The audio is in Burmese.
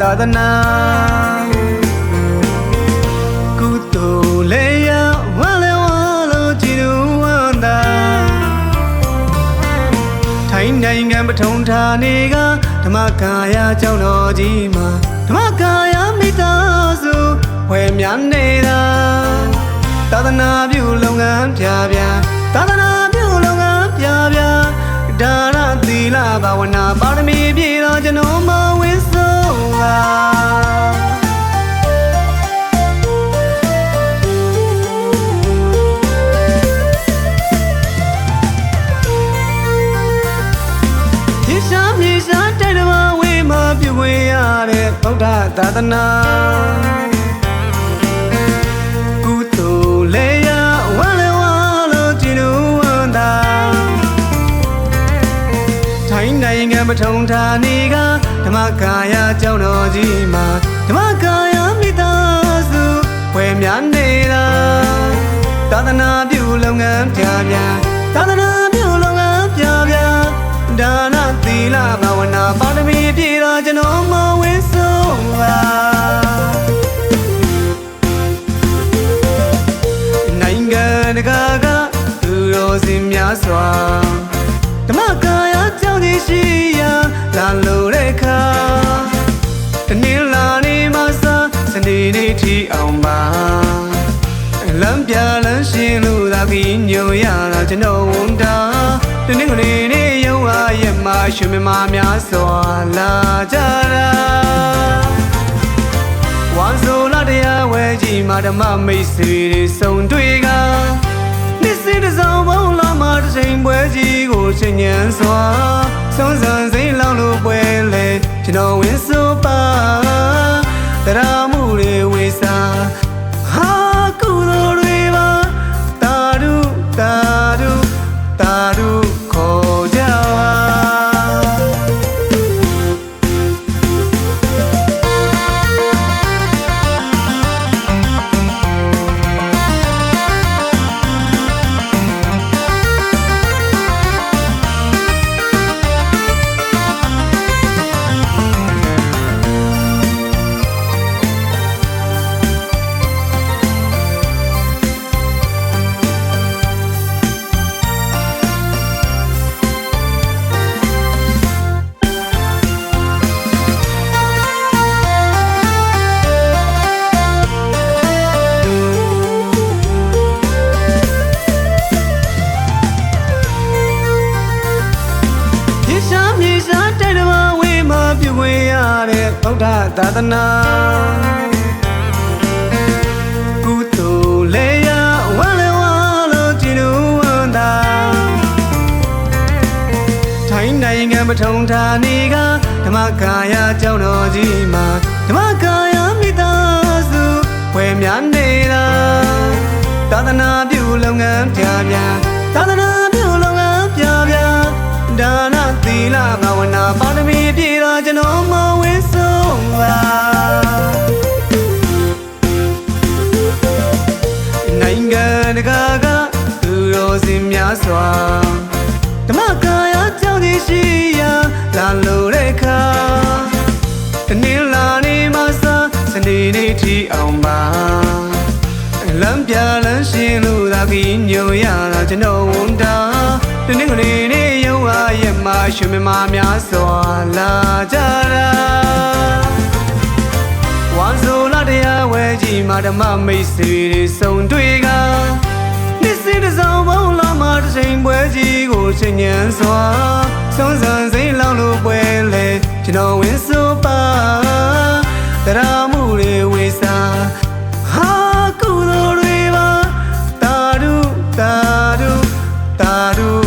သာသနာကုသိုလ်လေးရဝါလေဝါလို့ကြည်လူဝန္တာထိုင်းနိုင်ငံပထုံဌာနေကဓမ္မကာယကျောင်းတော်ကြီးမှာဓမ္မကာယမိသားစုဝယ်များနေတာသာသနာပြုလုပ်ငန်းပြပြသာသနာပြုလုပ်ငန်းပြပြဒါနသီလဘာဝနာပါရမီပြည့်တော်ကျွန်တော်မဝင်းဆုံးလာမြေရှားတိုက်တော်ဝေးမှာပြုဝေးရတဲ့ဗုဒ္ဓသာသနာနိုင်ငံပထုံဌာနေကဓမ္မကာယကျောင်းတော်ကြီးမှာဓမ္မကာယမိသားစုဝယ်များနေတာသာသနာပြုလုပ်ငန်းပြပြသာသနာပြုလုပ်ငန်းပြပြဒါနသီလဘာဝနာပါရမီပြည့်တော်ကျွန်တော်မဝင်းဆုံးပါနိုင်ငံတကာကသူတော်စင်များစွာဓမ္မကာယကျောင်းကြီးရှိရာလာလို့တဲ့ခါတနင်္လာနေ့မှာစနေနေ့ထိအောင်ပါလမ်းပြလမ်းရှင်းလို့သာပြီးညိုရတာကျွန်တော်ဝန်တာတနင်္ဂနွေနေ့ရုံအားရမရွှေမများစွာလာကြတာဝါဆိုလာတရားဝဲကြီးမှာဓမ္မမိတ်ဆွေတွေစုံတွေ့ကနှစ်စဉ်တစ်စုံဘုံလာမှာတစ်ချိန်ပွဲကြီးကိုရှင်ညံစွာဆုံးစံစိမ့်လောင်းလို့ပွဲလေကျွန်တော်ဝင်းဆိုပါတရားမှုတွေဝေစာဟာကုသိုလ်တွေပါတာဓုတာဓုတာဓုခေါ်ကြပါဗုဒ္ဓသာသနာကုသိုလ်လေးရဝါလေဝါလို့ကြည်လူဝန္တာထိုင်းနိုင်ငံပထုံဌာနေကဓမ္မကာယကျောင်းတော်ကြီးမှာဓမ္မကာယမိသားစုဝယ်များနေတာသာသနာပြုလုပ်ငန်းပြပြသာသနာပြုလုပ်ငန်းပြပြဒါနသီလဘာဝနာပါရမီပြည့်တော်ကျွန်တော်မဝင်းဆုံးပါနိုင်ငံတကာကသူတော်စင်များစွာဓမ္မကာယကျောင်းကြီးရှိရာလာလို့တဲ့ခါတနင်္လာနေ့မှာစနေနေ့ထိအောင်ပါလမ်းပြလမ်းရှင်းလို့သာပြီးညိုရတာကျွန်တော်ဝန်တာတနင်္ဂနွေနေ့ရုံအားရမရွှေမများစွာလာကြတာဝါဆိုလာတရားဝဲကြီးမှာဓမ္မမိတ်ဆွေတွေစုံတွေ့ကနှစ်စဉ်တစ်စုံဘုံလာမှာတစ်ချိန်ပွဲကြီးကိုရှင်ညံစွာဆုံးစံစိမ့်လောင်းလို့ပွဲလေ ကျွန်တော်ဝင်ဆိုပါတရားမှုတွေဝေစာဟာကုသိုလ်တွေပါတာဒုတာဒုတာဒု